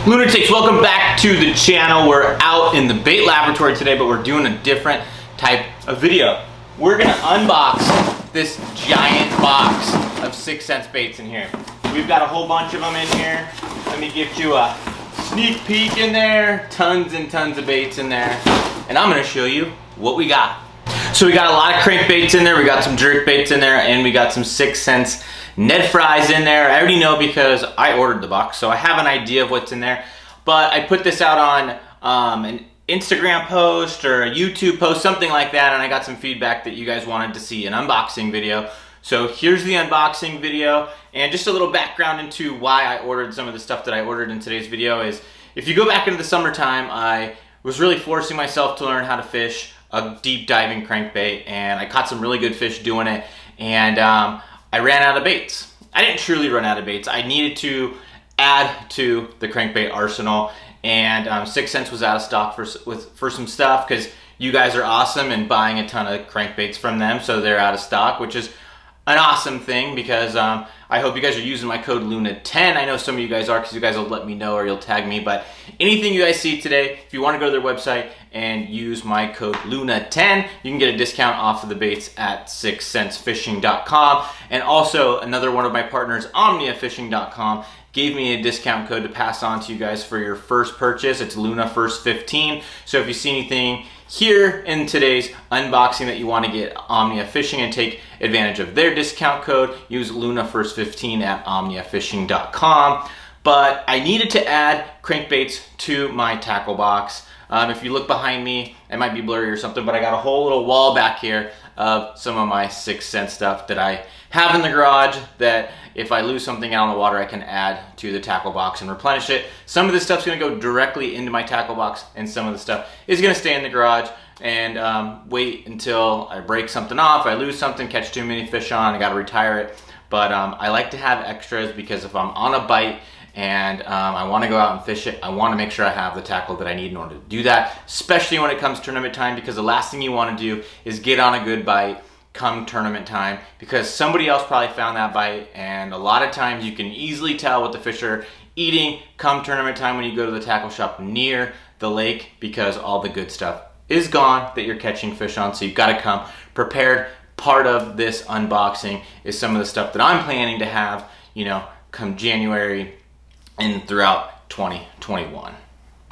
Lunatics, welcome back to the channel. We're out in the bait laboratory today, but we're doing a different type of video. We're gonna unbox this giant box of 6 cents baits in here. We've got a whole bunch of them in here. Let me give you a sneak peek in there. Tons and tons of baits in there. And I'm gonna show you what we got. So we got a lot of crankbaits in there, we got some jerk baits in there, and we got some 6 cents Ned Fries in there. I already know because I ordered the box, so I have an idea of what's in there. But I put this out on an Instagram post or a YouTube post, something like that, and I got some feedback that you guys wanted to see an unboxing video. So here's the unboxing video, and just a little background into why I ordered some of the stuff that I ordered in today's video is, if you go back into the summertime, I was really forcing myself to learn how to fish a deep diving crankbait, and I caught some really good fish doing it, and I ran out of baits. I didn't truly run out of baits. I needed to add to the crankbait arsenal, and 6 cents was out of stock for some stuff because you guys are awesome and buying a ton of crankbaits from them, so they're out of stock, which is an awesome thing because I hope you guys are using my code LUNA10. I know some of you guys are because you guys will let me know or you'll tag me, but anything you guys see today, if you want to go to their website and use my code LUNA10, you can get a discount off of the baits at 6centsfishing.com. And also another one of my partners, OmniaFishing.com, gave me a discount code to pass on to you guys for your first purchase. It's LunaFirst15. So if you see anything here in today's unboxing that you want to get Omnia Fishing and take advantage of their discount code, use LunaFirst15 at OmniaFishing.com. But I needed to add crankbaits to my tackle box. If you look behind me, it might be blurry or something, but I got a whole little wall back here of some of my 6 cent stuff that I have in the garage that if I lose something out on the water, I can add to the tackle box and replenish it. Some of this stuff's gonna go directly into my tackle box, and some of the stuff is gonna stay in the garage and wait until I break something off, I lose something, catch too many fish on, I gotta retire it. But I like to have extras because if I'm on a bite and I want to go out and fish it, I want to make sure I have the tackle that I need in order to do that, especially when it comes tournament time, because the last thing you want to do is get on a good bite come tournament time because somebody else probably found that bite, and a lot of times you can easily tell what the fish are eating come tournament time when you go to the tackle shop near the lake because all the good stuff is gone that you're catching fish on, so you've got to come prepared. Part of this unboxing is some of the stuff that I'm planning to have, you know, come January and throughout 2021.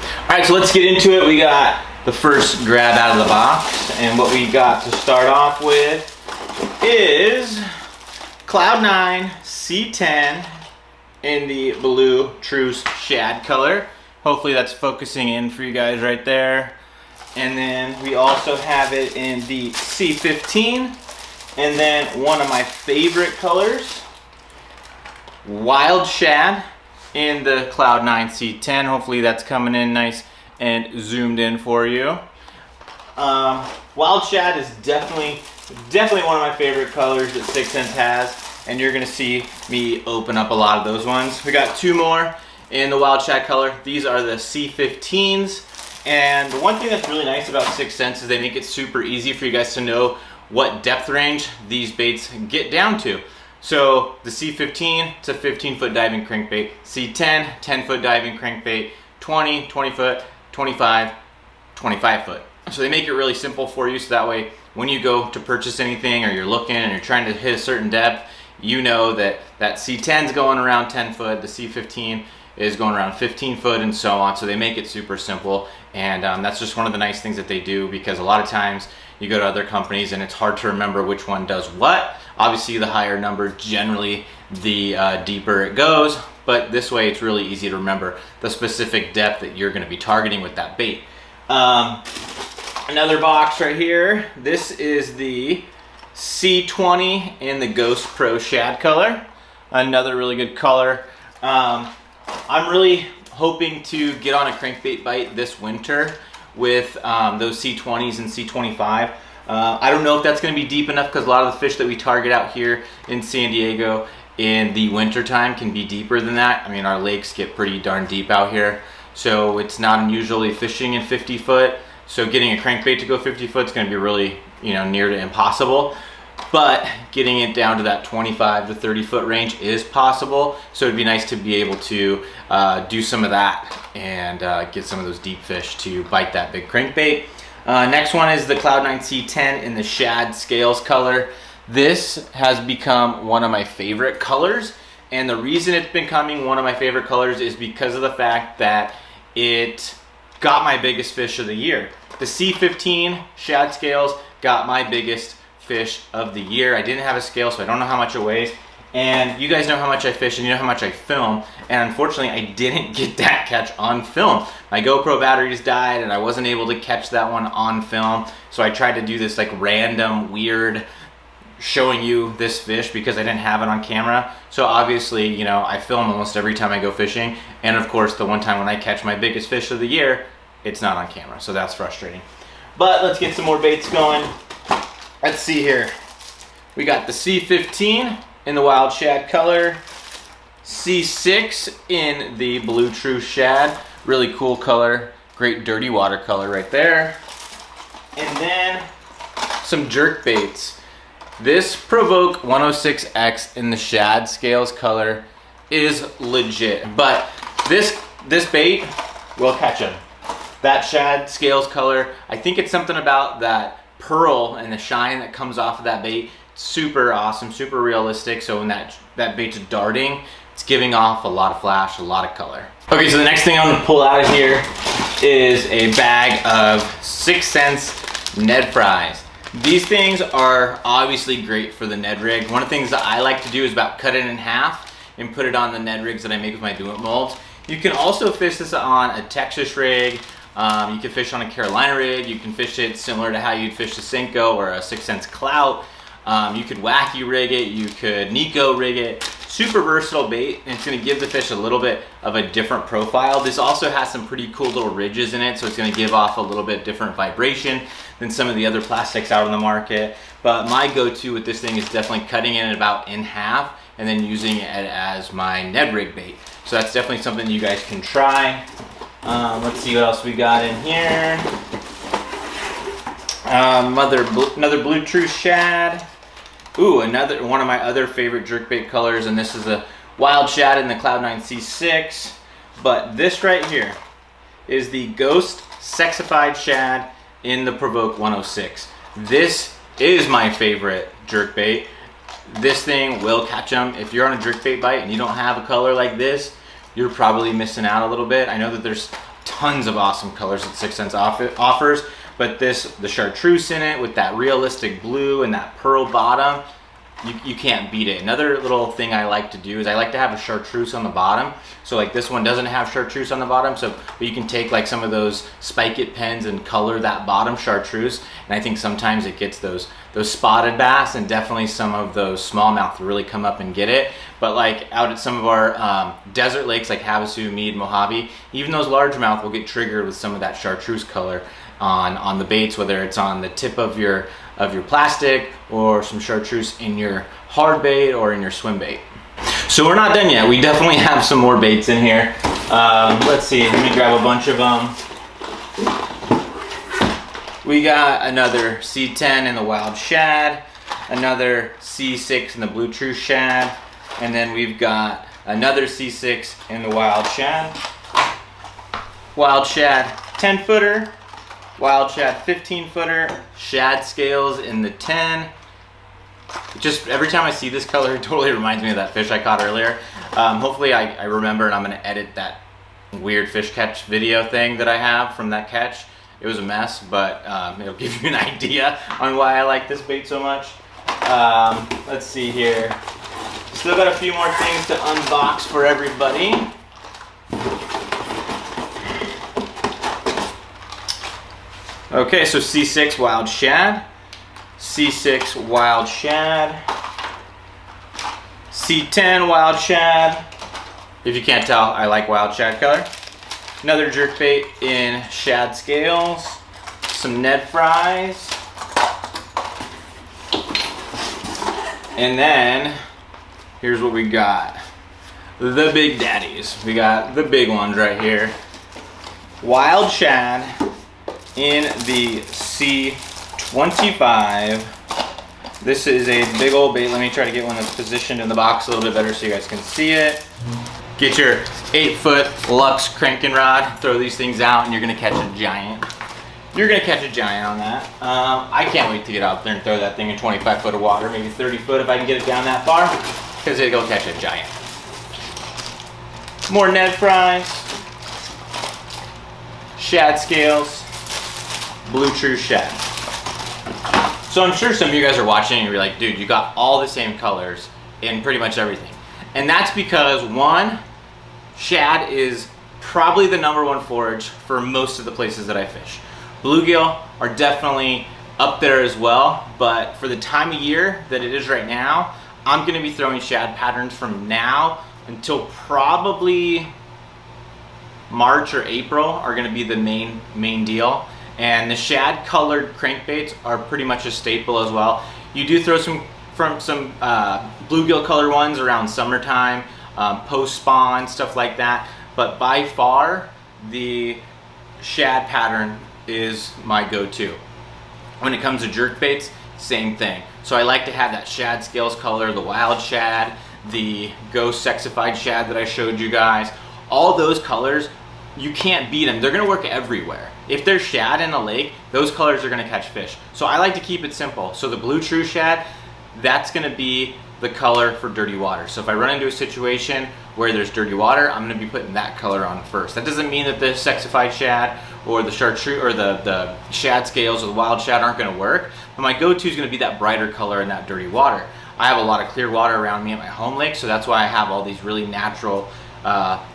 All right, so let's get into it. We got the first grab out of the box, and what we got to start off with is Cloud9 C10 in the blue Truce Shad color. Hopefully that's focusing in for you guys right there. And then we also have it in the C15, and then one of my favorite colors, Wild Shad, in the Cloud9 C10. Hopefully that's coming in nice and zoomed in for you. Wild Shad is definitely one of my favorite colors that 6 cents has, and you're gonna see me open up a lot of those ones. We got 2 more in the Wild Shad color. These are the C15s, and the one thing that's really nice about 6 cents is they make it super easy for you guys to know what depth range these baits get down to. So the C15, it's a 15-foot diving crankbait. C10, 10-foot diving crankbait. 20, 20-foot, 25, 25-foot. So they make it really simple for you, so that way when you go to purchase anything or you're looking and you're trying to hit a certain depth, you know that that C10 is going around 10 foot, the C15 is going around 15 foot, and so on. So they make it super simple, and that's just one of the nice things that they do, because a lot of times you go to other companies and it's hard to remember which one does what. Obviously the higher number, generally the deeper it goes, but this way it's really easy to remember the specific depth that you're going to be targeting with that bait. Another box right here, this is the C20 in the Ghost Pro Shad color. Another really good color. I'm really hoping to get on a crankbait bite this winter with those C20s and C25. I don't know if that's going to be deep enough because a lot of the fish that we target out here in San Diego in the winter time can be deeper than that. I mean, our lakes get pretty darn deep out here, so it's not unusually fishing in 50 foot. So getting a crankbait to go 50 foot is going to be really, you know, near to impossible. but getting it down to that 25 to 30 foot range is possible. So it'd be nice to be able to do some of that and get some of those deep fish to bite that big crankbait. Next one is the Cloud9 C10 in the shad scales color. This has become one of my favorite colors, and the reason it's becoming one of my favorite colors is because of the fact that it got my biggest fish of the year. The C15 shad scales got my biggest fish of the year. I didn't have a scale, so I don't know how much it weighs. And you guys know how much I fish and you know how much I film. And unfortunately, I didn't get that catch on film. My GoPro batteries died and I wasn't able to catch that one on film. So I tried to do this like random, weird showing you this fish because I didn't have it on camera. So obviously, you know, I film almost every time I go fishing. And of course, the one time when I catch my biggest fish of the year, it's not on camera. So that's frustrating. But let's get some more baits going. Let's see here. We got the C15 in the wild shad color, C6 in the blue true shad, really cool color, great dirty water color right there. And then some jerk baits. This Provoke 106X in the shad scales color is legit, but this bait will catch him. That shad scales color, I think it's something about that pearl and the shine that comes off of that bait. Super awesome, super realistic. So when that bait's darting, it's giving off a lot of flash, a lot of color. Okay, so the next thing I'm gonna pull out of here is a bag of 6 cents Ned Fries. These things are obviously great for the Ned rig. One of the things that I like to do is about cut it in half and put it on the Ned rigs that I make with my do-it molds. You can also fish this on a Texas rig. You can fish on a Carolina rig. You can fish it similar to how you'd fish a Senko or a 6 cents Clout. You could wacky rig it, you could Nico rig it. Super versatile bait, and it's gonna give the fish a little bit of a different profile. This also has some pretty cool little ridges in it, so it's gonna give off a little bit different vibration than some of the other plastics out on the market. But my go-to with this thing is definitely cutting it about in half and then using it as my Ned rig bait. So that's definitely something you guys can try. Let's see what else we got in here. Another blue true shad. Ooh, another one of my other favorite jerkbait colors, and this is a wild shad in the Cloud9 C6. But this right here is the Ghost Sexified Shad in the Provoke 106. This is my favorite jerkbait. This thing will catch them. If you're on a jerkbait bite and you don't have a color like this, you're probably missing out a little bit. I know that there's tons of awesome colors that 6 cents offers, but the chartreuse in it with that realistic blue and that pearl bottom, you can't beat it. Another little thing I like to do is I like to have a chartreuse on the bottom. So like this one doesn't have chartreuse on the bottom, but you can take like some of those spike it pens and color that bottom chartreuse. And I think sometimes it gets those spotted bass and definitely some of those smallmouth to really come up and get it. But like out at some of our desert lakes like Havasu, Meade, Mojave, even those largemouth will get triggered with some of that chartreuse color on the baits, whether it's on the tip of your plastic or some chartreuse in your hard bait or in your swim bait. So we're not done yet. We definitely have some more baits in here. Let's see, let me grab a bunch of them. We got another C10 in the wild shad, another C6 in the blue true shad, and then we've got another C6 in the wild shad. Wild shad 10 footer, wild shad 15 footer, shad scales in the 10. Just every time I see this color, it totally reminds me of that fish I caught earlier. Hopefully I remember, and I'm gonna edit that weird fish catch video thing that I have from that catch. It was a mess, but it'll give you an idea on why I like this bait so much. Let's see here. Still got a few more things to unbox for everybody. Okay, so C6 wild shad, C6 wild shad, C10 wild shad. If you can't tell, I like wild shad color. Another jerkbait in shad scales, some Ned Fries, and then here's what we got. The big daddies. We got the big ones right here. Wild shad in the C25 This is a big old bait. Let me try to get one that's positioned in the box a little bit better so you guys can see it. Get your 8-foot Lux cranking rod, throw these things out, and you're gonna catch a giant. You're gonna catch a giant on that. I can't wait to get out there and throw that thing in 25 foot of water, maybe 30 foot if I can get it down that far, because it'll catch a giant. More Ned Fries, shad scales, blue true shad. So I'm sure some of you guys are watching and you're like, dude, you got all the same colors in pretty much everything. And that's because, one, shad is probably the #1 forage for most of the places that I fish. Bluegill are definitely up there as well, but for the time of year that it is right now, I'm gonna be throwing shad patterns from now until probably March or April are gonna be the main deal. And the shad colored crankbaits are pretty much a staple as well. You do throw some bluegill colored ones around summertime, post spawn, stuff like that. But by far, the shad pattern is my go-to. When it comes to jerk baits, same thing. So I like to have that shad scales color, the wild shad, the ghost sexified shad that I showed you guys. All those colors, you can't beat them. They're gonna work everywhere. If there's shad in a lake, those colors are gonna catch fish. So I like to keep it simple. So the blue true shad, that's gonna be the color for dirty water. So if I run into a situation where there's dirty water, I'm gonna be putting that color on first. That doesn't mean that the sexified shad or the chartreuse or the shad scales or the wild shad aren't gonna work, but my go-to is gonna be that brighter color in that dirty water. I have a lot of clear water around me at my home lake, so that's why I have all these really natural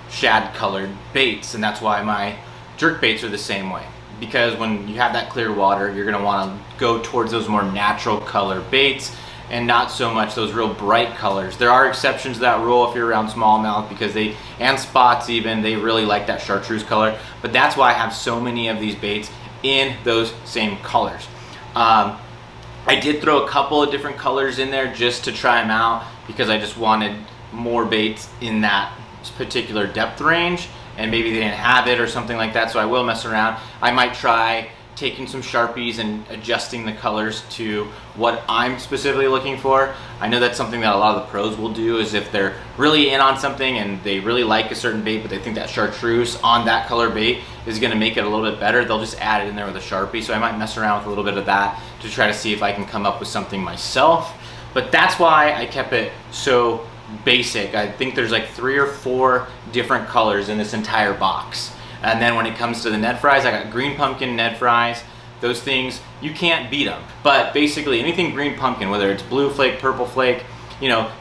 shad colored baits, and that's why my jerk baits are the same way. Because when you have that clear water, you're gonna wanna go towards those more natural color baits and not so much those real bright colors. There are exceptions to that rule if you're around smallmouth, because and spots even, they really like that chartreuse color, but that's why I have so many of these baits in those same colors. I did throw a couple of different colors in there just to try them out, because I just wanted more baits in that particular depth range, and maybe they didn't have it or something like that, so I will mess around. I might try taking some Sharpies and adjusting the colors to what I'm specifically looking for. I know that's something that a lot of the pros will do, is if they're really in on something and they really like a certain bait, but they think that chartreuse on that color bait is gonna make it a little bit better, they'll just add it in there with a Sharpie. So I might mess around with a little bit of that to try to see if I can come up with something myself. But that's why I kept it so basic. I think there's like 3 or 4 different colors in this entire box. And then when it comes to the Ned Fries, I got green pumpkin Ned Fries. Those things, you can't beat them. But basically anything green pumpkin, whether it's blue flake, purple flake, you know,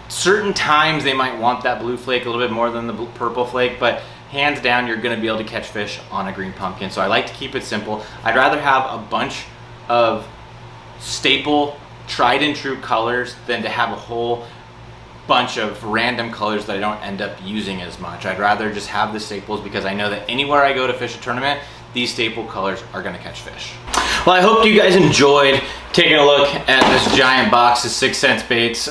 certain times they might want that blue flake a little bit more than the purple flake, but hands down, you're gonna be able to catch fish on a green pumpkin. So I like to keep it simple. I'd rather have a bunch of staple, tried and true colors than to have a whole bunch of random colors that I don't end up using as much. I'd rather just have the staples, because I know that anywhere I go to fish a tournament, these staple colors are gonna catch fish. Well, I hope you guys enjoyed taking a look at this giant box of 6 cents baits.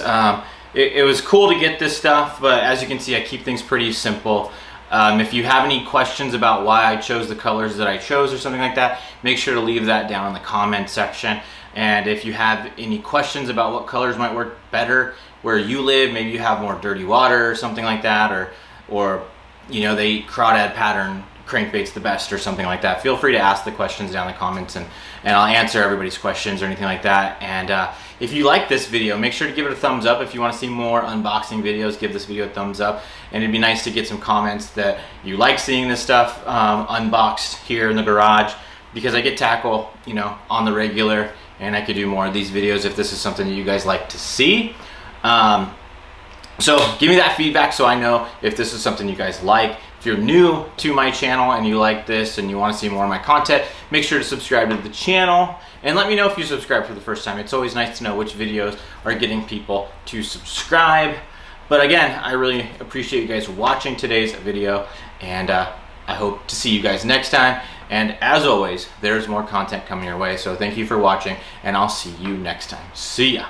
It was cool to get this stuff, but as you can see, I keep things pretty simple. If you have any questions about why I chose the colors that I chose or something like that, make sure to leave that down in the comment section. And if you have any questions about what colors might work better where you live, maybe you have more dirty water or something like that, or you know, they eat crawdad pattern crankbaits the best or something like that, feel free to ask the questions down in the comments, and I'll answer everybody's questions or anything like that. And if you like this video, make sure to give it a thumbs up. If you want to see more unboxing videos, give this video a thumbs up. And it'd be nice to get some comments that you like seeing this stuff unboxed here in the garage, because I get tackle, you know, on the regular, and I could do more of these videos if this is something that you guys like to see. So give me that feedback so I know if this is something you guys like. If you're new to my channel and you like this and you want to see more of my content, make sure to subscribe to the channel, and let me know if you subscribe for the first time. It's always nice to know which videos are getting people to subscribe. But again, I really appreciate you guys watching today's video, and I hope to see you guys next time. And as always, there's more content coming your way. So thank you for watching, and I'll see you next time. See ya.